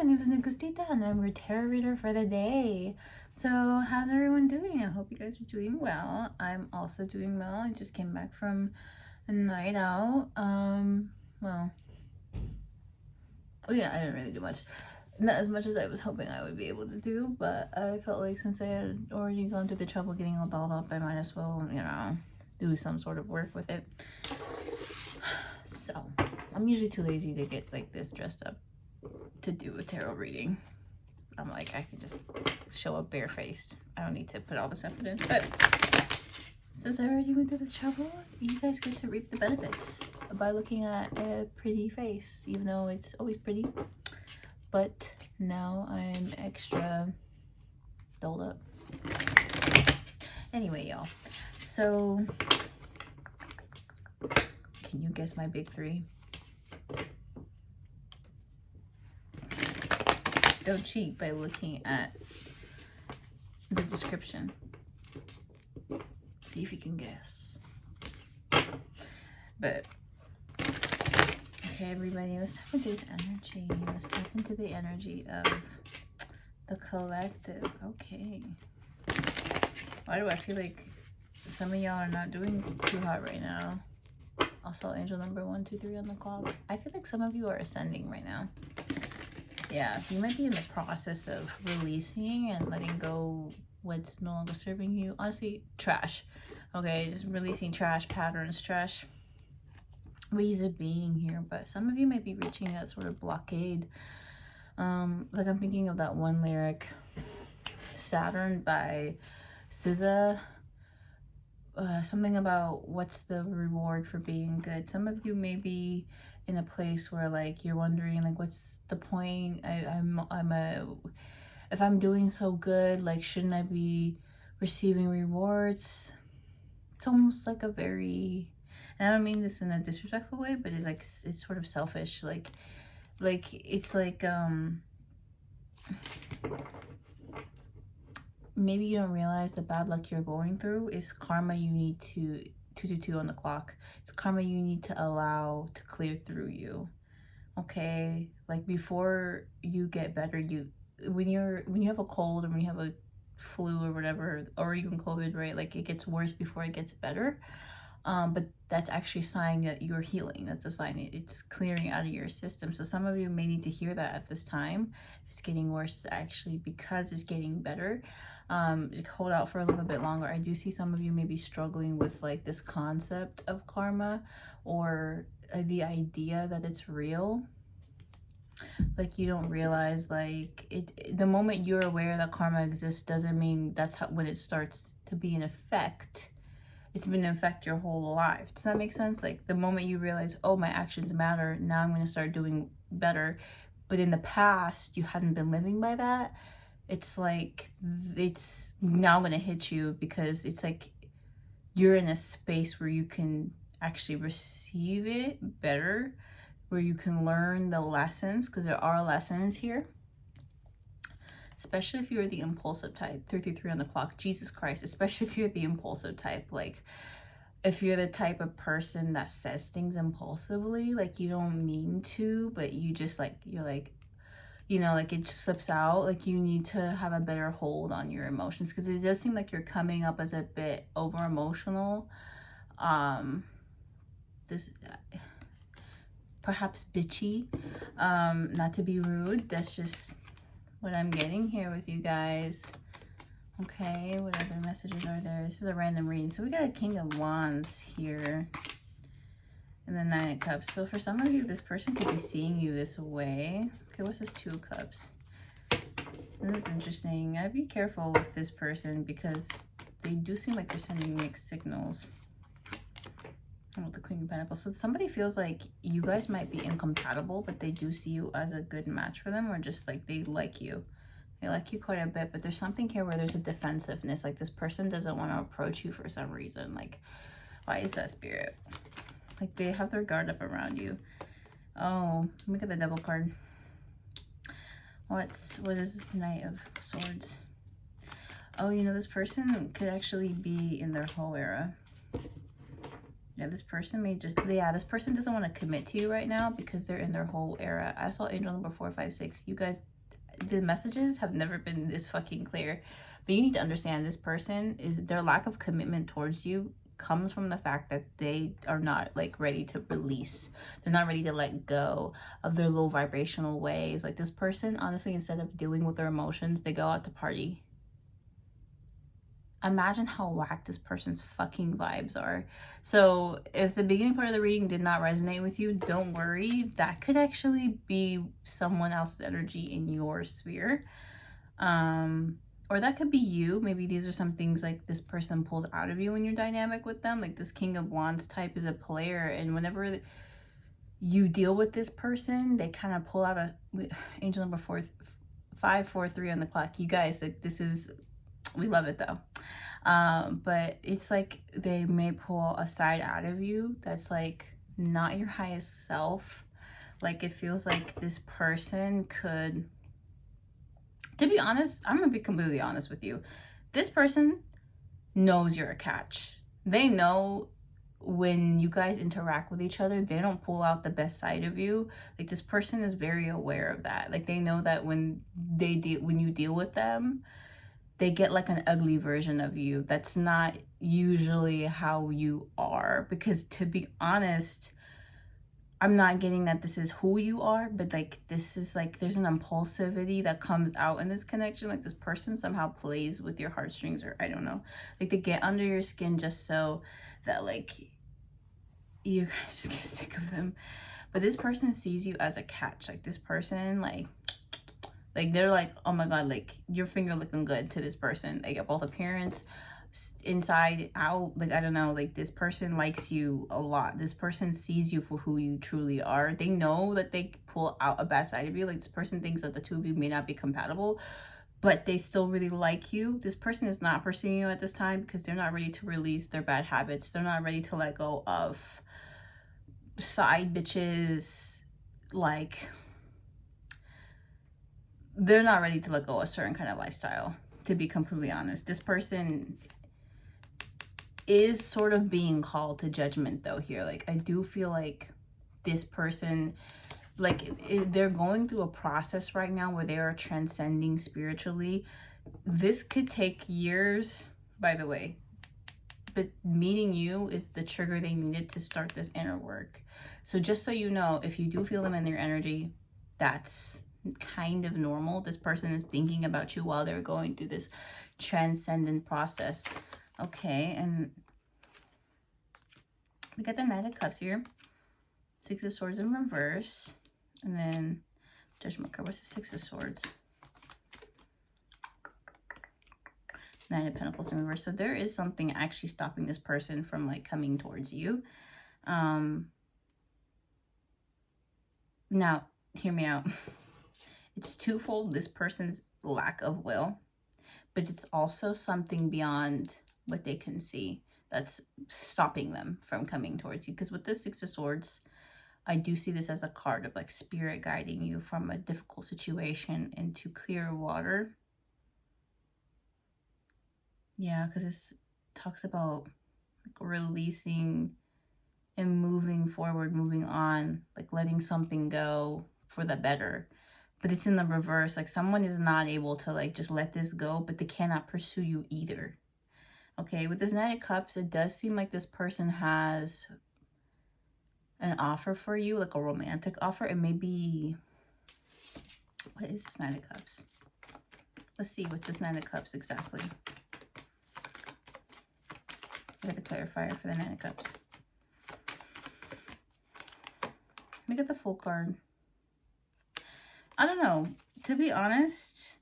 my name is NEGUSTITA and I'm your tarot reader for the day. So how's everyone doing? I hope you guys are doing well. I'm also doing well. I just came back from a night out. Well, yeah, I didn't really do much. Not as much as I was hoping I would be able to do, but I felt like since I had already gone through the trouble getting all dolled up, I might as well, you know, do some sort of work with it. So I'm usually too lazy to get like this dressed up to do a tarot reading. I'm like, I can just show up barefaced. I don't need to put all this effort in. But since I already went through the trouble, you guys get to reap the benefits by looking at a pretty face, even though it's always pretty. But now I'm extra dolled up. Anyway, y'all. So, can you guess my big three? Don't cheat by looking at the description. See if you can guess. But okay, everybody, let's tap into this energy. Let's tap into the energy of the collective. Okay. Why do I feel like some of y'all are not doing too hot right now? Also, angel number 1, 2, 3 on the clock. I feel like some of you are ascending right now. Yeah, you might be in the process of releasing and letting go what's no longer serving you. Honestly, trash. Okay, just releasing trash patterns, trash ways of being here. But some of you might be reaching that sort of blockade. Like I'm thinking of that one lyric, Saturn by SZA. Something about what's the reward for being good. Some of you may be in a place where like you're wondering like what's the point. If I'm doing so good, like shouldn't I be receiving rewards? It's almost like a very, and I don't mean this in a disrespectful way, but it's like it's sort of selfish. Like it's like maybe you don't realize the bad luck you're going through is karma you need to 222 on the clock. It's karma you need to allow to clear through you. Okay, like before you get better, when you have a cold or when you have a flu or whatever, or even COVID, right? Like it gets worse before it gets better. But that's actually a sign that you're healing. That's a sign it's clearing out of your system. So some of you may need to hear that at this time. If it's getting worse, it's actually because it's getting better. Hold out for a little bit longer. I do see some of you may be struggling with like this concept of karma or the idea that it's real. Like you don't realize like the moment you're aware that karma exists doesn't mean that's when it starts to be in effect. It's been in effect your whole life. Does that make sense? Like the moment you realize, oh, my actions matter, now I'm going to start doing better. But in the past, you hadn't been living by that. It's like, it's now going to hit you because it's like you're in a space where you can actually receive it better, where you can learn the lessons, because there are lessons here. Especially if you're the impulsive type. 333 on the clock. Jesus Christ. Especially if you're the impulsive type. Like, if you're the type of person that says things impulsively, like you don't mean to, but you just like, you're like, you know, like it slips out. Like you need to have a better hold on your emotions, because it does seem like you're coming up as a bit over emotional. Perhaps bitchy. Not to be rude. That's just what I'm getting here with you guys. Okay, what other messages are there? This is a random reading. So we got a King of Wands here and the 9 of Cups. So for some of you, this person could be seeing you this way. Okay, what's this 2 of Cups? This is interesting. I'd be careful with this person because they do seem like they're sending mixed signals. And with the Queen of Pentacles. So somebody feels like you guys might be incompatible, but they do see you as a good match for them, or just like they like you. They like you quite a bit, but there's something here where there's a defensiveness. Like this person doesn't want to approach you for some reason. Like, why is that, Spirit? Like they have their guard up around you. Oh, let me get the Devil card. What is this Knight of Swords? Oh, you know, this person could actually be in their whole era. Yeah, this person may just, yeah, this person doesn't want to commit to you right now because they're in their whole era. I saw angel number 456. You guys, the messages have never been this fucking clear. But you need to understand this person is, their lack of commitment towards you comes from the fact that they are not like ready to release. They're not ready to let go of their low vibrational ways. Like this person, honestly, instead of dealing with their emotions, they go out to party. Imagine how whack this person's fucking vibes are. So if the beginning part of the reading did not resonate with you, don't worry. That could actually be someone else's energy in your sphere. Or that could be you. Maybe these are some things like this person pulls out of you when you're dynamic with them. Like this King of Wands type is a player, and whenever you deal with this person, they kind of pull out a angel number 543 on the clock. You guys, like this is, we love it though. But it's like they may pull a side out of you that's like not your highest self. Like it feels like this person could, to be honest, I'm gonna be completely honest with you. This person knows you're a catch. They know when you guys interact with each other, they don't pull out the best side of you. Like this person is very aware of that. Like they know that when you deal with them, they get like an ugly version of you. That's not usually how you are. Because to be honest, I'm not getting that this is who you are, but like this is like there's an impulsivity that comes out in this connection. Like this person somehow plays with your heartstrings, or I don't know. Like they get under your skin just so that like you just get sick of them. But this person sees you as a catch. Like this person like they're like, oh my god, like your finger looking good to this person. They get both appearance, inside out. Like I don't know, like this person likes you a lot. This person sees you for who you truly are. They know that they pull out a bad side of you. Like this person thinks that the two of you may not be compatible, but they still really like you. This person is not pursuing you at this time because they're not ready to release their bad habits. They're not ready to let go of side bitches. Like they're not ready to let go of a certain kind of lifestyle, to be completely honest. This person is sort of being called to judgment though here. Like I do feel like this person, like they're going through a process right now where they are transcending spiritually. This could take years, by the way, but meeting you is the trigger they needed to start this inner work. So just so you know, if you do feel them in their energy, that's kind of normal. This person is thinking about you while they're going through this transcendent process. Okay, and we got the Knight of Cups here. Six of Swords in reverse. And then Judgment card. What's the Six of Swords? Nine of Pentacles in reverse. So there is something actually stopping this person from like coming towards you. Now, hear me out. It's twofold, this person's lack of will, but it's also something beyond what they can see that's stopping them from coming towards you. Because with the Six of Swords, I do see this as a card of like spirit guiding you from a difficult situation into clear water. Yeah, because this talks about like releasing and moving forward, moving on, like letting something go for the better. But it's in the reverse. Like someone is not able to like just let this go, but they cannot pursue you either. Okay, with this Knight of Cups, it does seem like this person has an offer for you, like a romantic offer. It may be, what is this Knight of Cups? Let's see, what's this Knight of Cups exactly? I got the clarifier for the Knight of Cups. Let me get the full card. I don't know. To be honest,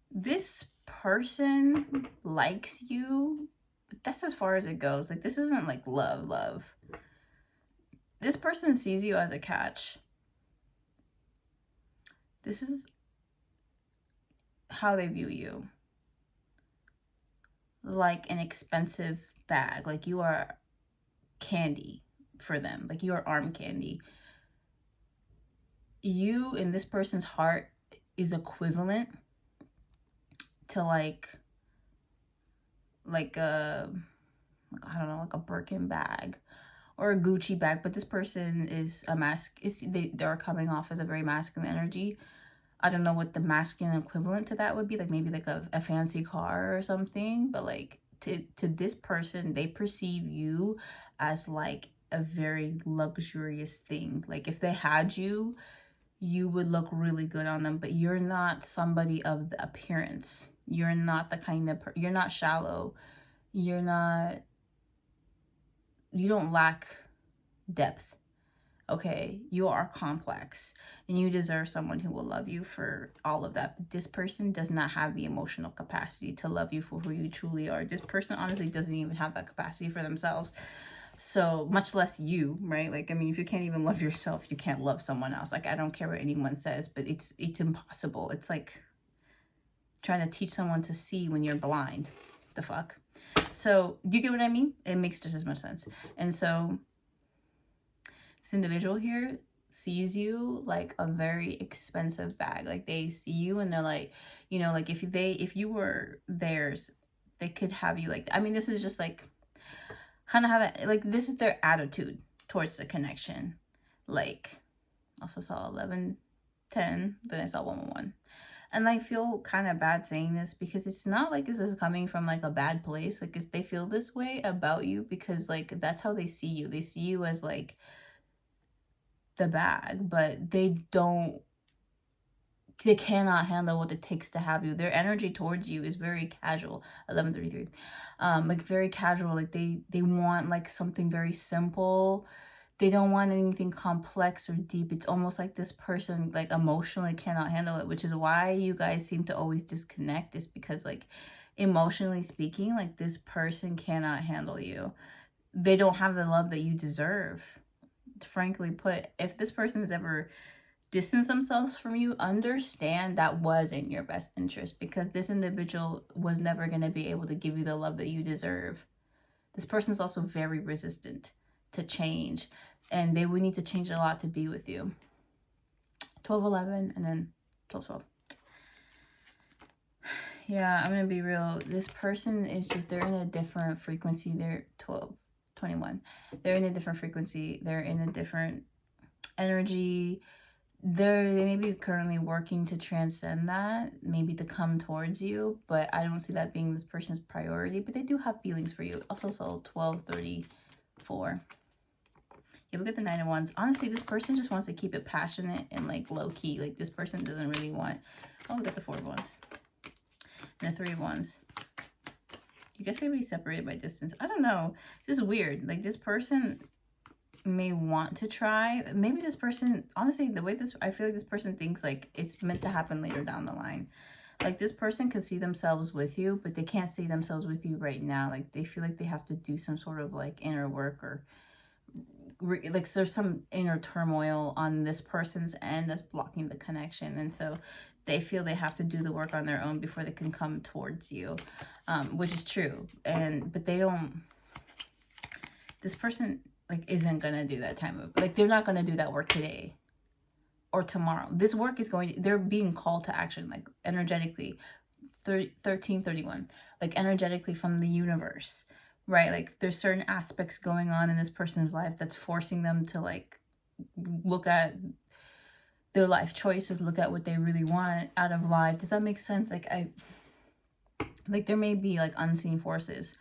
this person likes you, but that's as far as it goes. Like, this isn't like love. This person sees you as a catch. This is how they view you. Like an expensive bag. Like you are candy for them. Like you are arm candy. You in this person's heart is equivalent to like I don't know, like a Birkin bag or a Gucci bag, but this person is a they're coming off as a very masculine energy. I don't know what the masculine equivalent to that would be, like maybe like a fancy car or something, but like to this person, they perceive you as like a very luxurious thing. Like if they had you, you would look really good on them, but you're not somebody of the appearance. You're not the kind of you're not shallow. You're not, you don't lack depth. Okay, you are complex and you deserve someone who will love you for all of that. But this person does not have the emotional capacity to love you for who you truly are. This person honestly doesn't even have that capacity for themselves. So much less you, right? Like, I mean, if you can't even love yourself, you can't love someone else. Like, I don't care what anyone says, but it's impossible. It's like trying to teach someone to see when you're blind. The fuck? So, do you get what I mean? It makes just as much sense. And so, this individual here sees you like a very expensive bag. Like, they see you and they're like, you know, like if you were theirs, they could have you like, I mean, this is just like kind of how that, like, this is their attitude towards the connection. Like, also saw 11, 10, then I saw 111. And I feel kind of bad saying this because it's not like this is coming from like a bad place. Like, they feel this way about you because like that's how they see you. They see you as like the bag, but they cannot handle what it takes to have you. Their energy towards you is very casual. 11:33, like very casual. Like they want like something very simple. They don't want anything complex or deep. It's almost like this person like emotionally cannot handle it, which is why you guys seem to always disconnect. Is because like emotionally speaking, like this person cannot handle you. They don't have the love that you deserve. Frankly put, if this person has ever distance themselves from you, understand that was in your best interest because this individual was never going to be able to give you the love that you deserve. This person's also very resistant to change and they would need to change a lot to be with you. 12:11 and then 12:12. Yeah, I'm going to be real. This person is just, they're in a different frequency. They're 12:21. They're in a different frequency. They're in a different energy. They may be currently working to transcend that, maybe to come towards you, but I don't see that being this person's priority, but they do have feelings for you. Also saw 12:34. Yeah, we get the 9 of Wands. Honestly, this person just wants to keep it passionate and like low-key. Like this person doesn't really want... Oh, we got the 4 of Wands. And the 3 of Wands. You guys could be separated by distance. I don't know. This is weird. Like this person may want to try. Maybe this person, honestly, the way this, I feel like this person thinks like it's meant to happen later down the line. Like this person could see themselves with you, but they can't see themselves with you right now. Like they feel like they have to do some sort of like inner work or like there's some inner turmoil on this person's end that's blocking the connection. And so they feel they have to do the work on their own before they can come towards you, which is true. But they don't, this person like isn't gonna do that time of, like they're not gonna do that work today or tomorrow. This work is going, they're being called to action, like energetically. 13:31, like energetically from the universe, right? Like there's certain aspects going on in this person's life that's forcing them to like look at their life choices, look at what they really want out of life. Does that make sense? Like there may be like unseen forces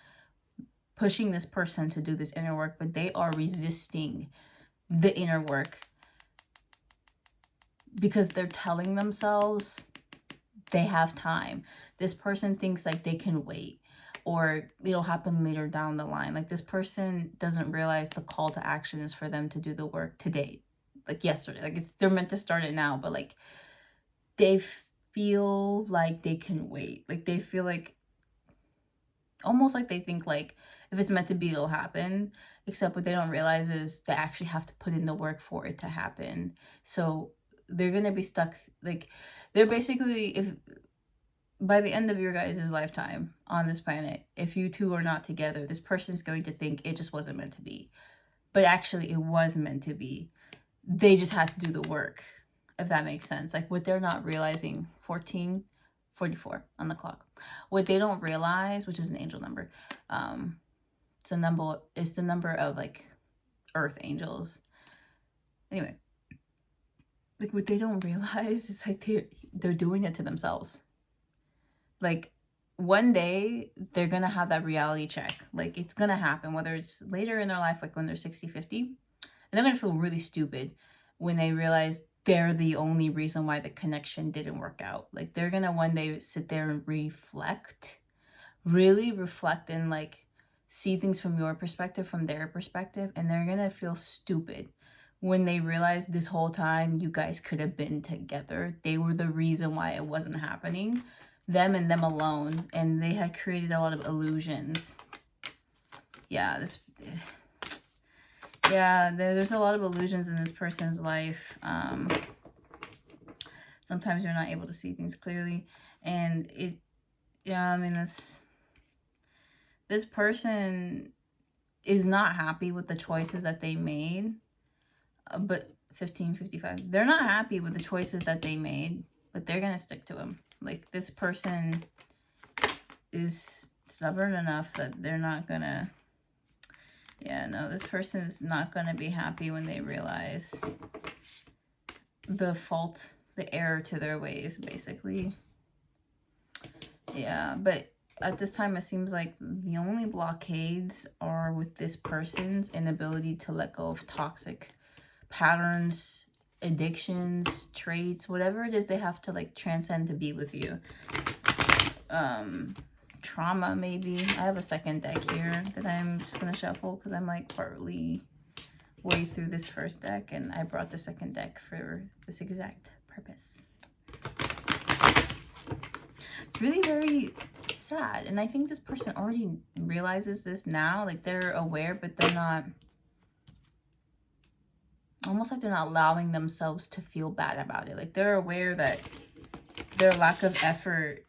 pushing this person to do this inner work, but they are resisting the inner work because they're telling themselves they have time. This person thinks like they can wait or it'll happen later down the line. Like this person doesn't realize the call to action is for them to do the work today, like yesterday. Like they're meant to start it now, but like they feel like they can wait. Like they feel like almost like they think like if it's meant to be, it'll happen. Except what they don't realize is they actually have to put in the work for it to happen. So they're gonna be stuck. Like they're basically, if by the end of your guys' lifetime on this planet, if you two are not together, this person is going to think it just wasn't meant to be. But actually, it was meant to be. They just had to do the work, if that makes sense. Like what they're not realizing, 14:44 on the clock. What they don't realize, which is an angel number, It's the number of like earth angels. Anyway, like what they don't realize is like they're doing it to themselves. Like one day they're gonna have that reality check. Like it's gonna happen, whether it's later in their life, like when they're 60, 50, and they're gonna feel really stupid when they realize they're the only reason why the connection didn't work out. Like they're gonna one day sit there and really reflect and like see things from your perspective, from their perspective, and they're gonna feel stupid when they realize this whole time you guys could have been together. They were the reason why it wasn't happening, them and them alone, and they had created a lot of illusions. Yeah, there's a lot of illusions in this person's life. Sometimes you're not able to see things clearly, and I mean, this person is not happy with the choices that they made, but 1555, they're not happy with the choices that they made, but they're gonna stick to them. Like this person is stubborn enough that they're not gonna, this person is not gonna be happy when they realize the fault, the error to their ways, basically. Yeah, but at this time, it seems like the only blockades are with this person's inability to let go of toxic patterns, addictions, traits, whatever it is they have to like transcend to be with you. Trauma, maybe. I have a second deck here that I'm just gonna shuffle because I'm like partly way through this first deck, and I brought the second deck for this exact purpose. It's really very sad, and I think this person already realizes this now. Like they're aware, but they're not, almost like they're not allowing themselves to feel bad about it. Like they're aware that their lack of effort,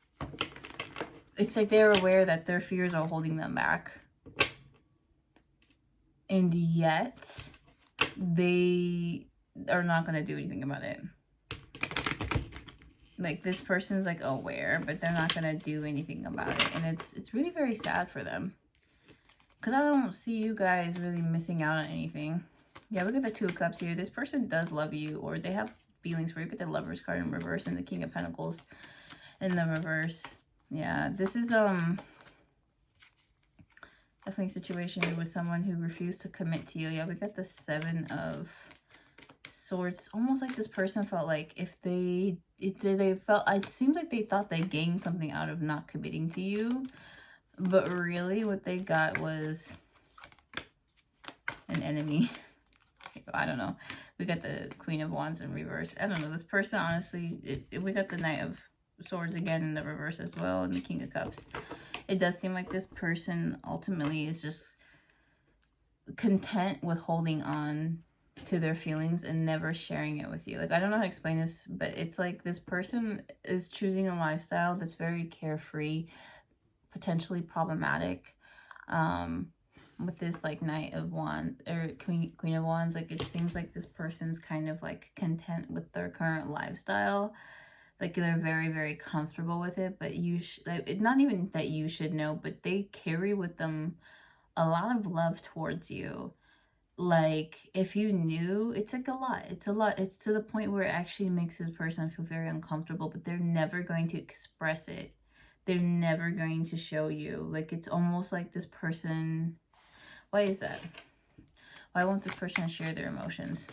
it's like they're aware that their fears are holding them back, and yet they are not going to do anything about it. Like this person's like aware, but they're not going to do anything about it, and it's really very sad for them, because I don't see you guys really missing out on anything. Yeah, look at the Two of Cups here. This person does love you, or they have feelings for you. Look at the Lover's card in reverse and the King of Pentacles in the reverse. Yeah, this is definitely a situation with someone who refused to commit to you. Yeah, we got the Seven of Swords. Almost like this person felt like if it seems like they thought they gained something out of not committing to you, but really what they got was an enemy. I don't know. We got the Queen of Wands in reverse. I don't know. This person, honestly, we got the Knight of Swords again in the reverse as well, and the King of Cups. It does seem like this person ultimately is just content with holding on to their feelings and never sharing it with you. Like, I don't know how to explain this, but it's like this person is choosing a lifestyle that's very carefree, potentially problematic. With this like Knight of Wands or Queen of Wands, like it seems like this person's kind of like content with their current lifestyle. Like they're very, very comfortable with it, but not even that you should know, but they carry with them a lot of love towards you. Like if you knew, it's like a lot. It's to the point where it actually makes this person feel very uncomfortable, but they're never going to express it. They're never going to show you. Like it's almost like this person, why is that? Why won't this person share their emotions?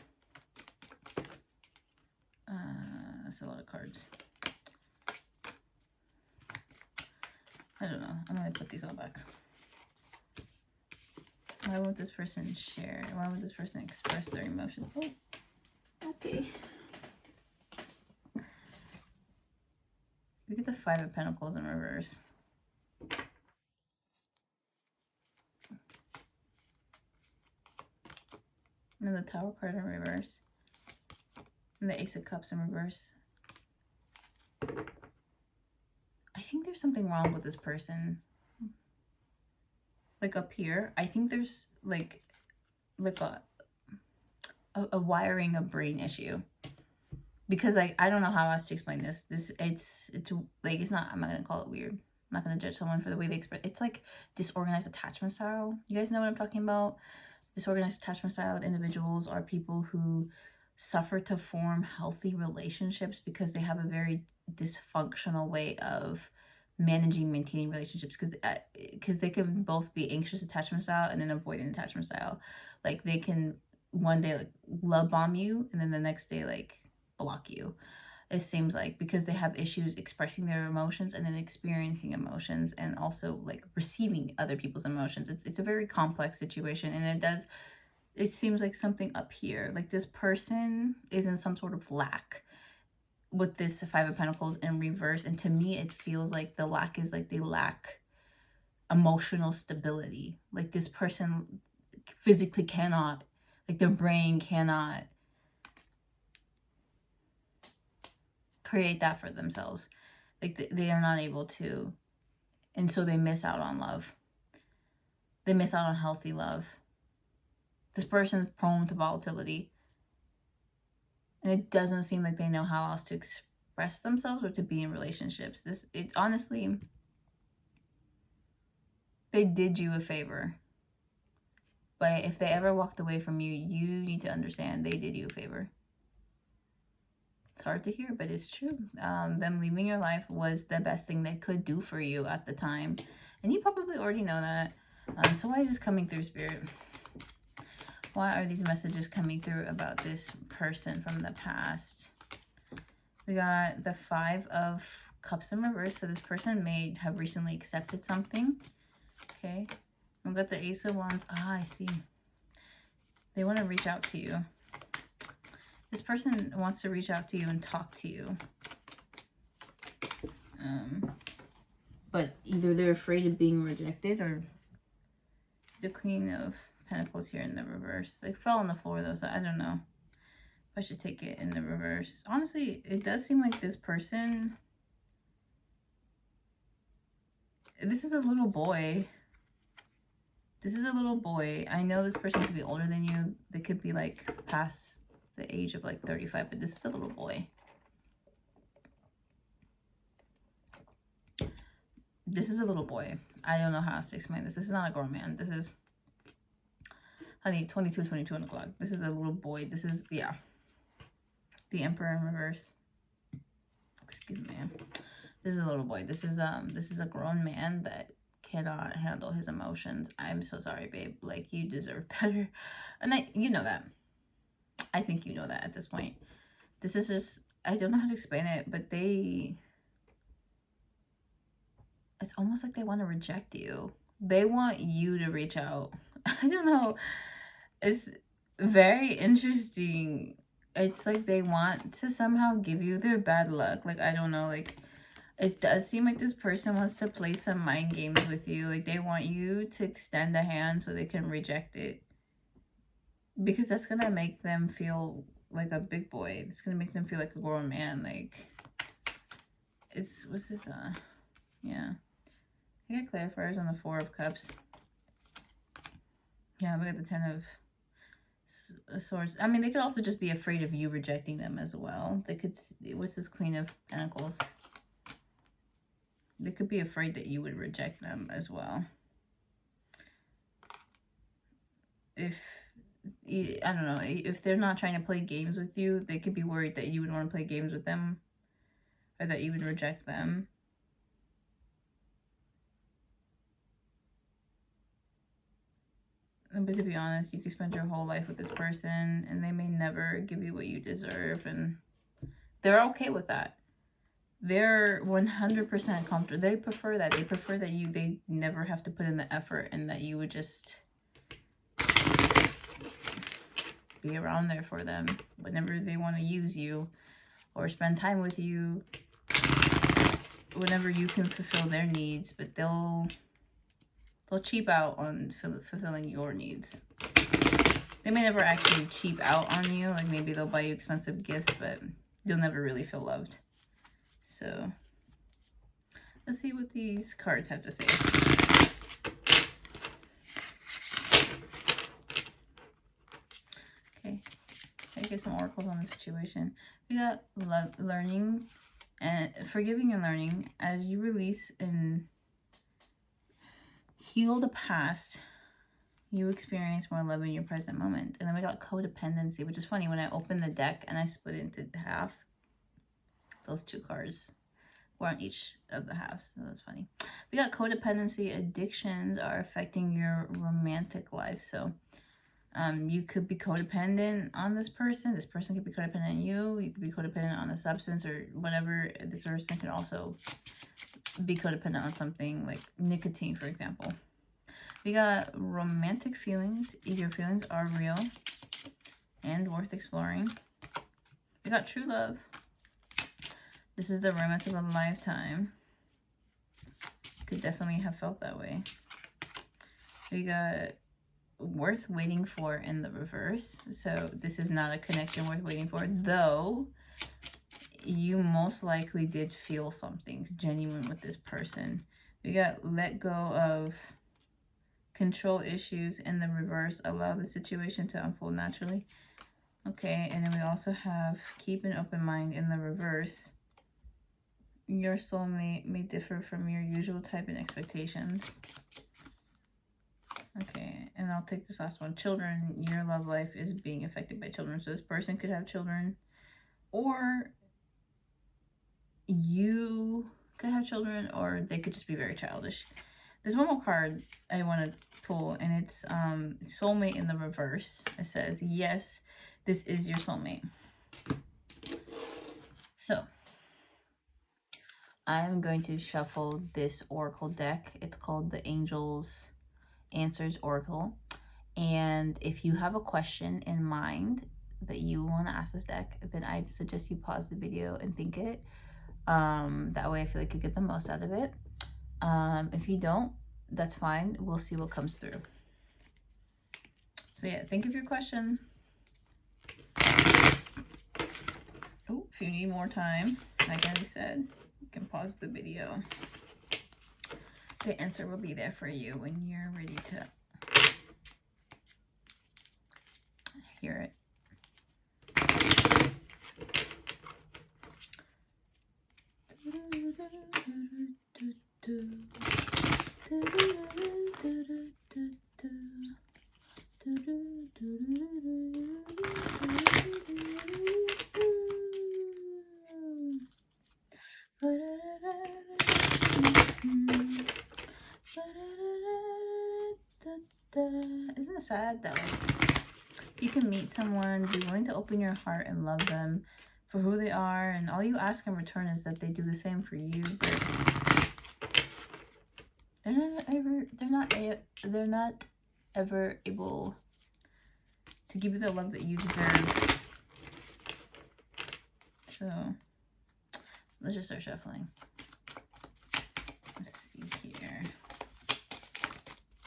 That's a lot of cards. I don't know. I'm going to put these all back. Why won't this person share? Why won't this person express their emotions? Oh, okay. We get the Five of Pentacles in reverse. And the Tower card in reverse. And the Ace of Cups in reverse. I think there's something wrong with this person. Like up here, I think there's like a wiring, a brain issue. Because I don't know how else to explain this. It's like, it's not, I'm not gonna call it weird. not going to judge someone for the way they express. It's like disorganized attachment style. You guys know what I'm talking about? Disorganized attachment style individuals are people who suffer to form healthy relationships because they have a very dysfunctional way of managing, maintaining relationships, because they can both be anxious attachment style and an avoidant attachment style. Like they can one day like love bomb you and then the next day like block you. It seems like, because they have issues expressing their emotions and then experiencing emotions and also like receiving other people's emotions. It's a very complex situation, and it seems like something up here, like this person is in some sort of lack with this Five of Pentacles in reverse. And to me, it feels like the lack is like they lack emotional stability. Like this person physically cannot, like their brain cannot create that for themselves. Like they are not able to, and so they miss out on love. They miss out on healthy love. This person is prone to volatility, and it doesn't seem like they know how else to express themselves or to be in relationships. It honestly, they did you a favor, but if they ever walked away from you, you need to understand they did you a favor. It's hard to hear, but it's true. Them leaving your life was the best thing they could do for you at the time. And you probably already know that. So why is this coming through, Spirit? Why are these messages coming through about this person from the past? We got the Five of Cups in reverse. So this person may have recently accepted something. Okay. We got the Ace of Wands. Ah, I see. They want to reach out to you. This person wants to reach out to you and talk to you. But either they're afraid of being rejected, or the Queen of Pentacles here in the reverse. They fell on the floor though, so I don't know if I should take it in the reverse. Honestly, it does seem like this person, this is a little boy. This is a little boy. I know this person could be older than you. They could be like past the age of like 35, but this is a little boy. This is a little boy. I don't know how else to explain this. This is not a grown man. This is, honey, 22 on the clock. This is a little boy. This is, yeah. The Emperor in reverse. Excuse me. This is a little boy. This is a grown man that cannot handle his emotions. I'm so sorry, babe. Like, you deserve better. And you know that. I think you know that at this point. This is just, I don't know how to explain it, but it's almost like they want to reject you. They want you to reach out. I don't know. It's very interesting. It's like they want to somehow give you their bad luck. Like, I don't know, like, it does seem like this person wants to play some mind games with you. Like, they want you to extend a hand so they can reject it. Because that's going to make them feel like a big boy. It's going to make them feel like a grown man. Like, it's, what's this, yeah. I got clarifiers on the Four of Cups. Yeah, we got the Ten of Swords. I mean, they could also just be afraid of you rejecting them as well. They could, what's this Queen of Pentacles? They could be afraid that you would reject them as well. I don't know, if they're not trying to play games with you, they could be worried that you would want to play games with them, or that you would reject them. But to be honest, you could spend your whole life with this person and they may never give you what you deserve, and they're okay with that. They're 100% comfortable. They prefer that. They prefer that they never have to put in the effort, and that you would just be around there for them whenever they want to use you or spend time with you, whenever you can fulfill their needs. But they'll cheap out on fulfilling your needs. They may never actually cheap out on you. Like, maybe they'll buy you expensive gifts, but you'll never really feel loved. So, let's see what these cards have to say. Okay, I get some oracles on the situation. We got learning and forgiving and learning as you release and Heal the past. You experience more love in your present moment. And then we got codependency, which is funny. When I opened the deck and I split it into half, those 2 cards were on each of the halves. So that's funny. We got codependency. Addictions are affecting your romantic life. So you could be codependent on this person. This person could be codependent on you. You could be codependent on a substance or whatever. This person can also be codependent on something like nicotine, for example. We got romantic feelings. Your feelings are real and worth exploring. We got true love. This is the romance of a lifetime. Could definitely have felt that way. We got worth waiting for in the reverse. So this is not a connection worth waiting for, though you most likely did feel something genuine with this person. We got let go of control issues in the reverse. Allow the situation to unfold naturally. Okay, and then we also have keep an open mind in the reverse. Your soulmate may differ from your usual type and expectations. Okay, and I'll take this last one. Children, your love life is being affected by children. So this person could have children, or you could have children, or they could just be very childish. There's one more card I want to pull, and it's soulmate in the reverse. It says, yes, this is your soulmate. So I'm going to shuffle this oracle deck. It's called the Angels Answers Oracle. And if you have a question in mind that you want to ask this deck, then I suggest you pause the video and think it. That way I feel like you get the most out of it. If you don't, that's fine. We'll see what comes through. So yeah, think of your question. Oh, if you need more time, like I said, you can pause the video. The answer will be there for you when you're ready to hear it. Isn't it sad that like you can meet someone, be willing to open your heart and love them for who they are, and all you ask in return is that they do the same for you, but they're not ever able to give you the love that you deserve. So let's just start shuffling. Let's see here.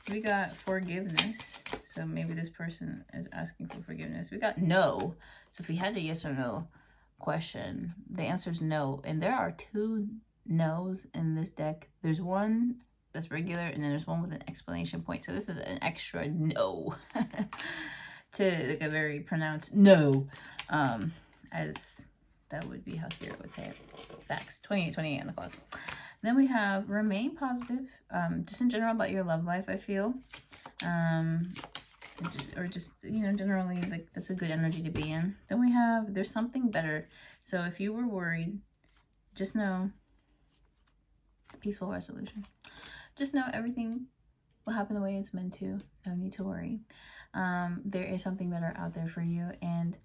We got forgiveness. So maybe this person is asking for forgiveness. We got no. So if we had a yes or no question, the answer is no. And there are 2 no's in this deck. There's one that's regular, and then there's one with an exclamation point. So this is an extra no. To like a very pronounced no. As that would be how Spirit would say it. Facts. 28 on the clock. Then we have remain positive, just in general about your love life, I feel. Or just, you know, generally, like, that's a good energy to be in. Then we have, there's something better. So if you were worried, just know, peaceful resolution. Just know everything will happen the way it's meant to. No need to worry. There is something better out there for you. And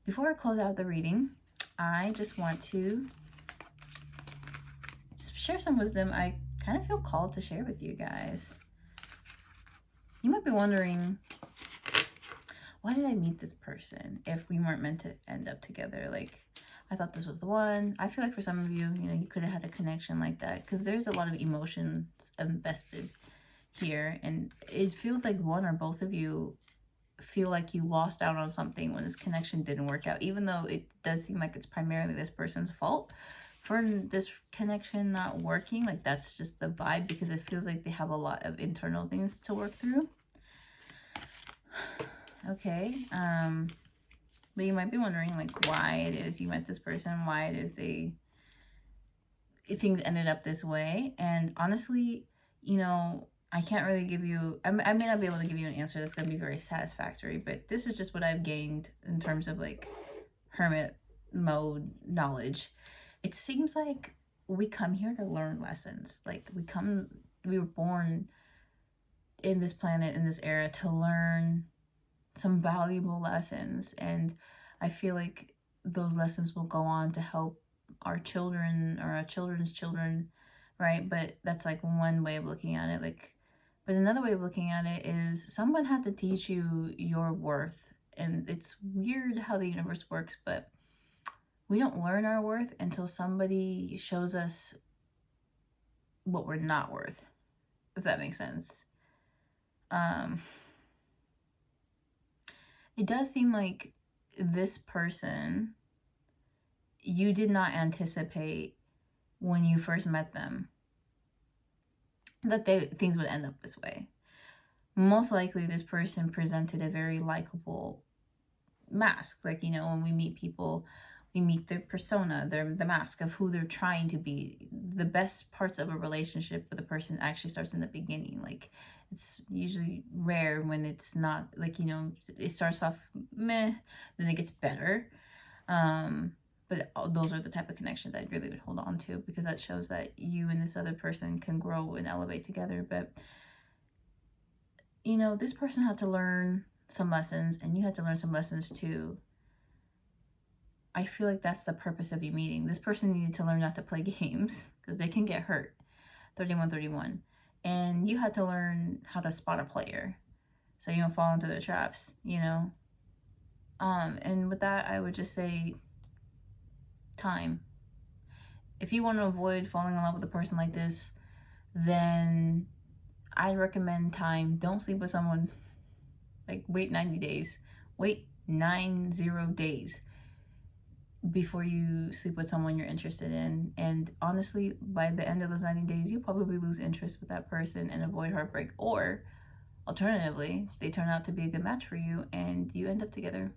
before I close out the reading, I just want to share some wisdom I kind of feel called to share with you guys. You might be wondering, why did I meet this person if we weren't meant to end up together? Like, I thought this was the one. I feel like for some of you, you know, you could have had a connection like that, because there's a lot of emotions invested here, and it feels like one or both of you feel like you lost out on something when this connection didn't work out, even though it does seem like it's primarily this person's fault for this connection not working. Like, that's just the vibe, because it feels like they have a lot of internal things to work through. Okay, but you might be wondering, like, why it is you met this person, why it is things ended up this way. And honestly, you know, I can't really give you, I may not be able to give you an answer that's going to be very satisfactory, but this is just what I've gained in terms of like hermit mode knowledge. It seems like we come here to learn lessons. Like we were born in this planet, in this era, to learn some valuable lessons. And I feel like those lessons will go on to help our children or our children's children, right? But that's like one way of looking at it. Like, but another way of looking at it is someone had to teach you your worth. And it's weird how the universe works, but we don't learn our worth until somebody shows us what we're not worth, if that makes sense. It does seem like this person, you did not anticipate when you first met them that things would end up this way. Most likely this person presented a very likable mask. Like, you know, when we meet people, we meet their persona, the mask of who they're trying to be. The best parts of a relationship with a person actually starts in the beginning. Like, it's usually rare when it's not, like, you know, it starts off meh, then it gets better. But those are the type of connections I really would hold on to, because that shows that you and this other person can grow and elevate together. But, you know, this person had to learn some lessons, and you had to learn some lessons too. I feel like that's the purpose of you meeting. This person needed to learn not to play games because they can get hurt. 3131. And you had to learn how to spot a player so you don't fall into their traps, you know? And with that, I would just say time. If you want to avoid falling in love with a person like this, then I recommend time. Don't sleep with someone. Like, wait 90 days. Wait 90 days before you sleep with someone you're interested in. And honestly, by the end of those 90 days, you'll probably lose interest with that person and avoid heartbreak. Or alternatively, they turn out to be a good match for you and you end up together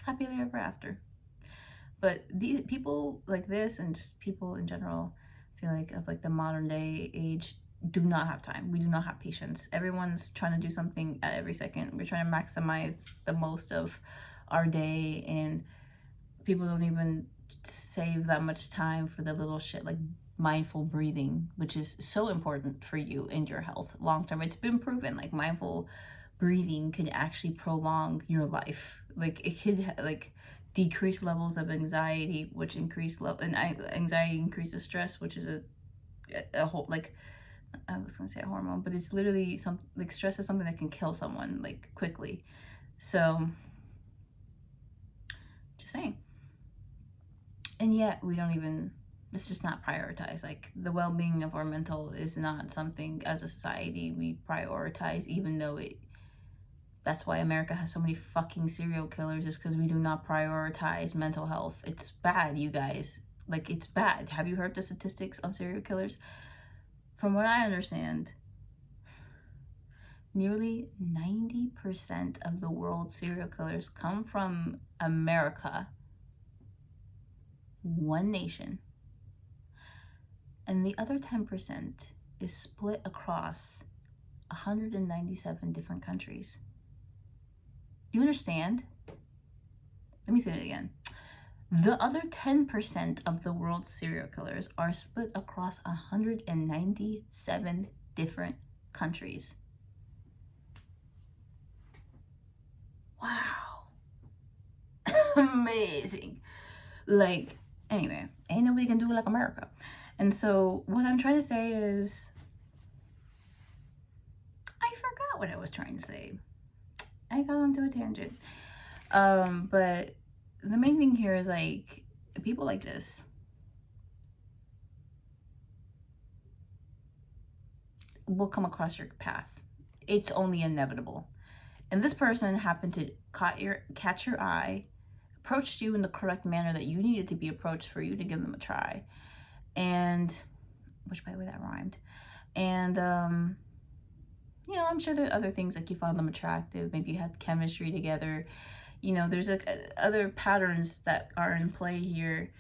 happily ever after. But these people like this, and just people in general, I feel like of like the modern day age, do not have time. We do not have patience. Everyone's trying to do something at every second. We're trying to maximize the most of our day, and people don't even save that much time for the little shit like mindful breathing, which is so important for you and your health long term. It's been proven, like, mindful breathing can actually prolong your life. Like, it could like decrease levels of anxiety, which increase and anxiety increases stress, which is a whole, like, I was gonna say a hormone, but it's literally some, like, stress is something that can kill someone like quickly. So just saying. And yet we don't even, it's just not prioritized. Like, the well-being of our mental is not something as a society we prioritize, even though that's why America has so many fucking serial killers, is because we do not prioritize mental health. It's bad, you guys. Like, it's bad. Have you heard the statistics on serial killers? From what I understand, nearly 90% of the world's serial killers come from America, one nation. And the other 10% is split across 197 different countries. Do you understand? Let me say it again. The other 10% of the world's serial killers are split across 197 different countries. Wow. Amazing. Like, anyway, ain't nobody can do it like America. And so what I'm trying to say is, I forgot what I was trying to say. I got onto a tangent. But the main thing here is, like, people like this will come across your path. It's only inevitable. And this person happened to catch your eye, approached you in the correct manner that you needed to be approached for you to give them a try. And, which, by the way, that rhymed. And, you know, I'm sure there are other things, like you found them attractive, maybe you had chemistry together. You know, there's like other patterns that are in play here.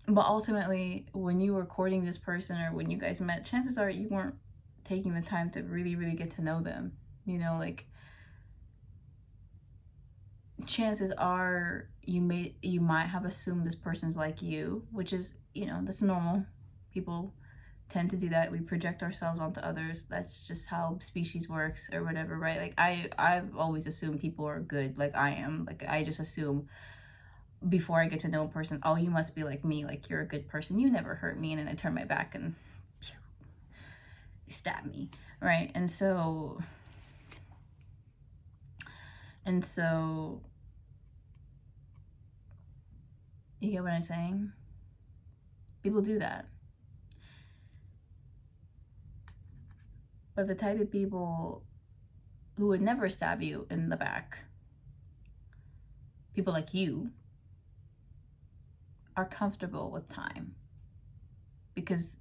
But ultimately, when you were courting this person, or when you guys met, chances are you weren't taking the time to really, really get to know them. You know, like, chances are you might have assumed this person's like you, which is, you know, that's normal. People tend to do that. We project ourselves onto others. That's just how species works or whatever, right? Like, I've always assumed people are good, like I am. Like, I just assume before I get to know a person, oh, you must be like me, like you're a good person, you never hurt me, and then I turn my back and phew, they stab me, right? And so you get what I'm saying? People do that. But the type of people who would never stab you in the back, people like you, are comfortable with time. Because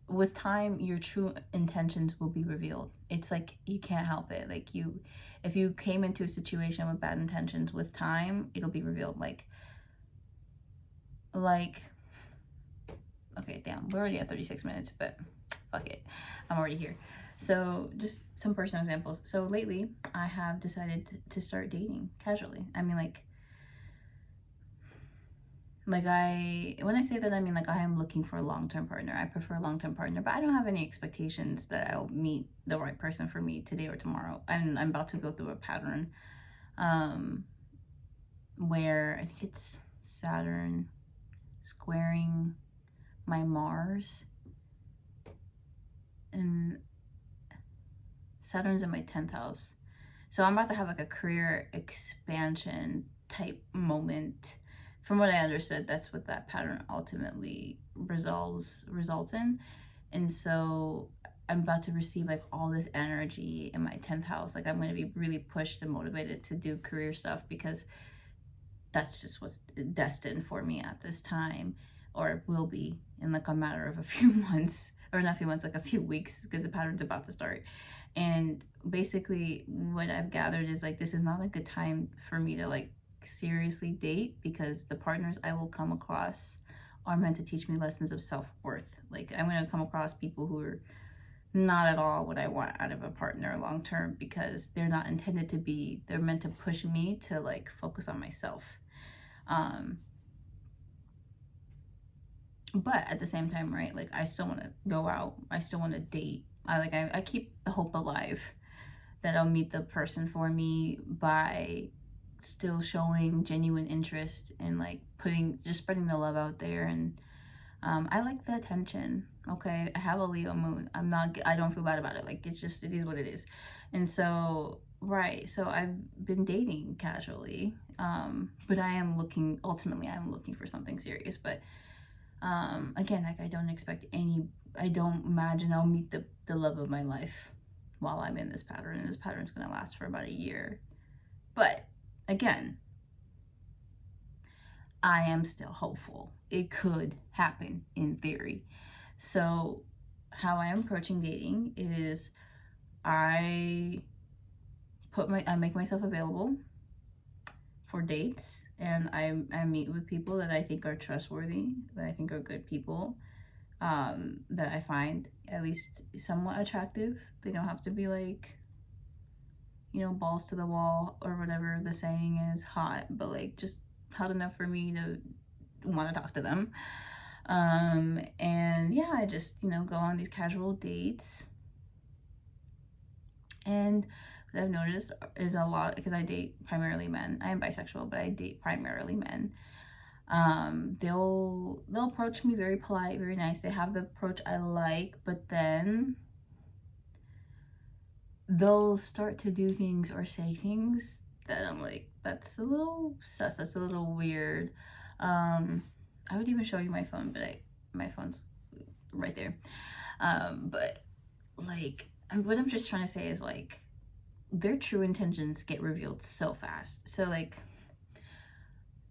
with time, your true intentions will be revealed. It's like, you can't help it. Like, if you came into a situation with bad intentions, with time, it'll be revealed. Like, okay, damn, we're already at 36 minutes, but fuck it, I'm already here. So just some personal examples. So lately, I have decided to start dating casually. I mean, when I say that, I mean, like, I am looking for a long-term partner. I prefer a long-term partner, but I don't have any expectations that I'll meet the right person for me today or tomorrow. I'm about to go through a pattern where I think it's Saturn squaring my Mars, and Saturn's in my 10th house. So I'm about to have like a career expansion type moment. From what I understood, that's what that pattern ultimately results in. And so I'm about to receive like all this energy in my 10th house. Like, I'm going to be really pushed and motivated to do career stuff, because that's just what's destined for me at this time, or will be in like a matter of a few months, or not a few months, like a few weeks, because the pattern's about to start. And basically what I've gathered is like, this is not a good time for me to like seriously date, because the partners I will come across are meant to teach me lessons of self-worth. Like, I'm going to come across people who are not at all what I want out of a partner long term, because they're not intended to be. They're meant to push me to like focus on myself. But at the same time, right, like, I still want to go out, I still want to date. I keep the hope alive that I'll meet the person for me by still showing genuine interest in like spreading the love out there. And I like the attention. Okay, I have a Leo moon. I don't feel bad about it. Like, it is what it is. And so, right, so I've been dating casually, but I'm looking for something serious. But again, like, I don't imagine I'll meet the love of my life while I'm in this pattern. And this pattern's going to last for about a year. But again, I am still hopeful. It could happen in theory. So how I am approaching dating is I make myself available for dates, and I meet with people that I think are trustworthy, that I think are good people, that I find at least somewhat attractive. They don't have to be like, you know, balls to the wall or whatever the saying is, hot, but like just hot enough for me to want to talk to them. And yeah, I just, you know, go on these casual dates. And what I've noticed is a lot, because I date primarily men. I am bisexual, but I date primarily men. They'll approach me very polite, very nice. They have the approach I like, but then they'll start to do things or say things that I'm like, that's a little sus, that's a little weird. I would even show you my phone, but my phone's right there. But like, what I'm just trying to say is like, their true intentions get revealed so fast. So like,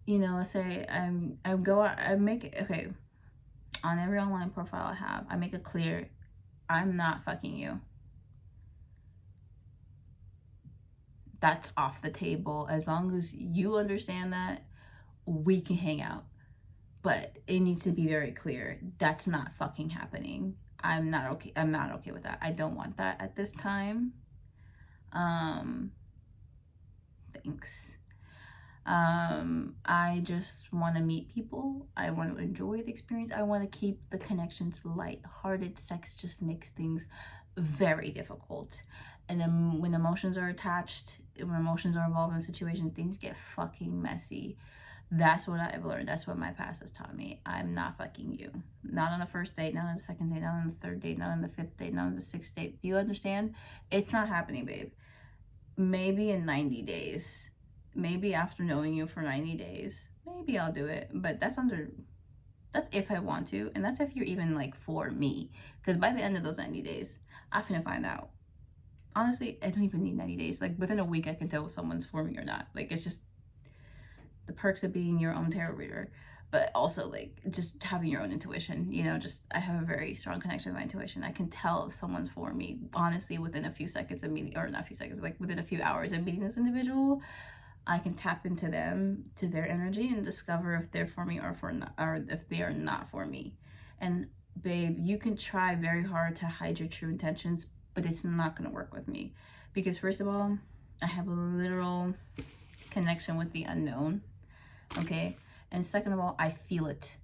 you know, let's say on every online profile I have, I make it clear, I'm not fucking you. That's off the table. As long as you understand that, we can hang out. But it needs to be very clear, that's not fucking happening. I'm not okay. I'm not okay with that. I don't want that at this time. Thanks. I just want to meet people. I want to enjoy the experience. I want to keep the connections light-hearted. Sex just makes things very difficult. And then when emotions are attached, when emotions are involved in a situation, things get fucking messy. That's what I've learned. That's what my past has taught me. I'm not fucking you. Not on the first date, not on the second date, not on the third date, not on the fifth date, not on the sixth date. Do you understand? It's not happening, babe. Maybe in 90 days. Maybe after knowing you for 90 days. Maybe I'll do it. But that's if I want to. And that's if you're even like for me. Because by the end of those 90 days, I'm finna find out. Honestly, I don't even need 90 days. Like within a week, I can tell if someone's for me or not. Like it's just the perks of being your own tarot reader, but also like just having your own intuition. You know, just I have a very strong connection with my intuition. I can tell if someone's for me, honestly, within a few seconds of meeting, or not a few seconds, like within a few hours of meeting this individual. I can tap into them, to their energy, and discover if they're for me or if they are not for me. And babe, you can try very hard to hide your true intentions, but it's not going to work with me, because first of all, I have a literal connection with the unknown. Okay, and second of all, I feel it.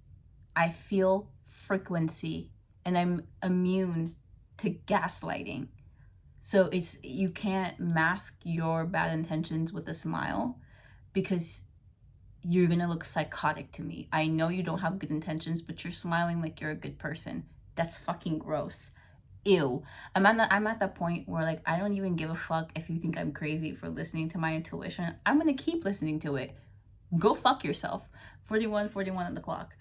I feel frequency, and I'm immune to gaslighting. So you can't mask your bad intentions with a smile, because you're gonna look psychotic to me. I know you don't have good intentions, but you're smiling like you're a good person. That's fucking gross. Ew. I'm at that point where like I don't even give a fuck if you think I'm crazy for listening to my intuition. I'm gonna keep listening to it. Go fuck yourself. 41 on the clock.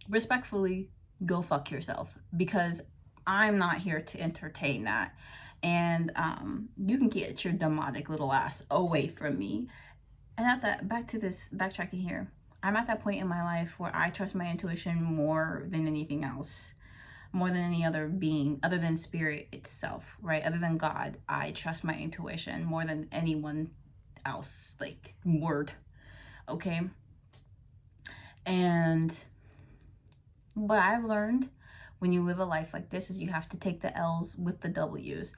Respectfully, go fuck yourself, because I'm not here to entertain that. And you can get your demonic little ass away from me. And at that, backtracking here, I'm at that point in my life where I trust my intuition more than anything else, more than any other being other than spirit itself, right? Other than God, I trust my intuition more than anyone else, like word. Okay. And what I've learned when you live a life like this is you have to take the L's with the W's.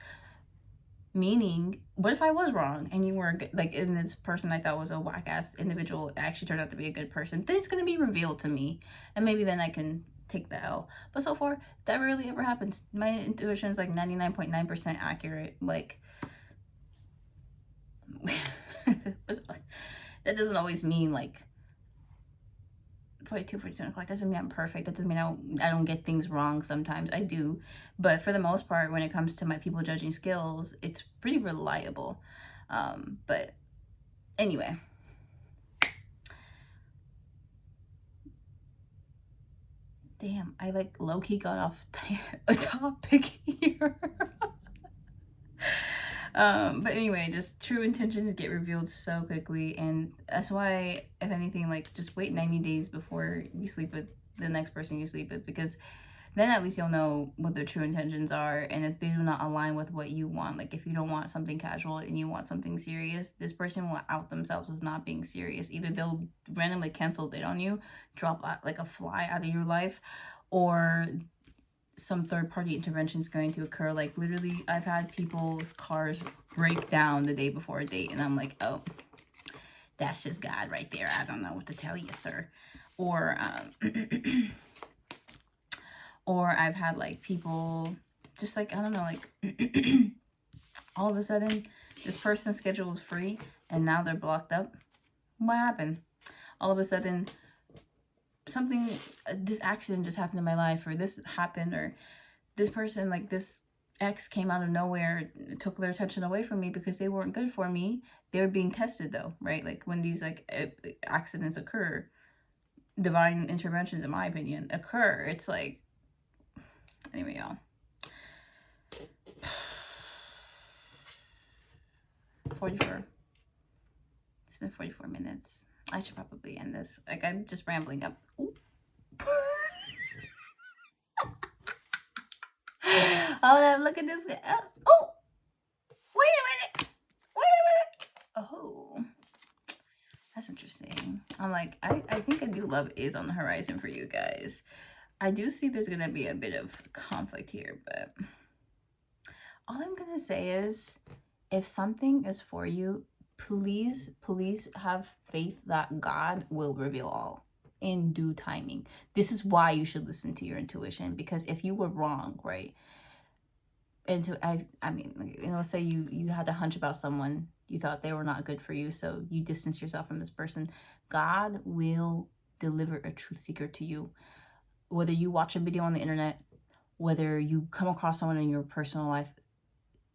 Meaning, what if I was wrong and you were good, like, and this person I thought was a whack ass individual actually turned out to be a good person? Then it's going to be revealed to me, and maybe then I can take the L. But so far, that rarely ever happens. My intuition is like 99.9% accurate. Like, that doesn't always mean like 42 o'clock. Doesn't mean I'm perfect. That doesn't mean I don't get things wrong. Sometimes I do, but for the most part, when it comes to my people judging skills, it's pretty reliable. But anyway, damn, I like low-key got off a topic here. But anyway, just true intentions get revealed so quickly, and that's why, if anything, like just wait 90 days before you sleep with the next person you sleep with, because then at least you'll know what their true intentions are. And if they do not align with what you want, like if you don't want something casual and you want something serious, this person will out themselves as not being serious. Either they'll randomly cancel date on you, drop like a fly out of your life, or some third-party intervention is going to occur. Like literally, I've had people's cars break down the day before a date, and I'm like, oh, that's just God right there. I don't know what to tell you, sir. Or or I've had like people just like, I don't know, like all of a sudden this person's schedule was free and now they're blocked up. What happened? All of a sudden something, this accident just happened in my life, or this happened, or this person, like this ex came out of nowhere, took their attention away from me because they weren't good for me. They were being tested though, right? Like when these like accidents occur, divine interventions, in my opinion, occur. It's like, anyway, y'all. 44. It's been 44 minutes. I should probably end this. Like, I'm just rambling up. Ooh. Hold on, look at this. Oh, wait a minute. Oh, that's interesting. I'm like, I think a new love is on the horizon for you guys. I do see there's gonna be a bit of conflict here, but all I'm gonna say is, if something is for you, please have faith that God will reveal all in due timing. This is why you should listen to your intuition, because if you were wrong, right, I mean, let's say you had a hunch about someone, you thought they were not good for you, so you distance yourself from this person. God will deliver a truth seeker to you, whether you watch a video on the internet, whether you come across someone in your personal life.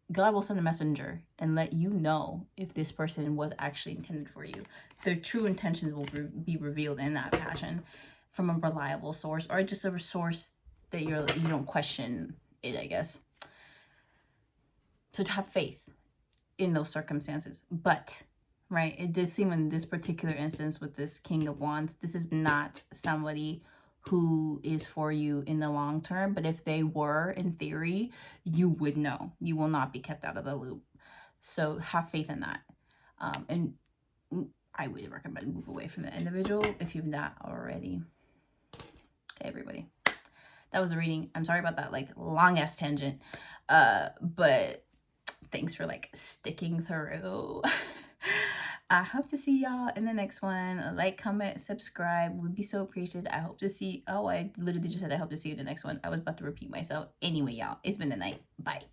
God will send a messenger and let you know if this person was actually intended for you. Their true intentions will be revealed in that passion from a reliable source, or just a source that you don't question it, I guess. So to have faith in those circumstances. But, right, it does seem in this particular instance with this King of Wands, this is not somebody who is for you in the long term. But if they were, in theory, you would know. You will not be kept out of the loop. So have faith in that. And I would recommend move away from the individual if you've not already. Okay, everybody. That was a reading. I'm sorry about that, like, long ass tangent. But thanks for like sticking through. I hope to see y'all in the next one. Like, comment, subscribe would be so appreciated. I hope to see, oh, I literally just said I hope to see you in the next one. I was about to repeat myself. Anyway, y'all, it's been the night. Bye.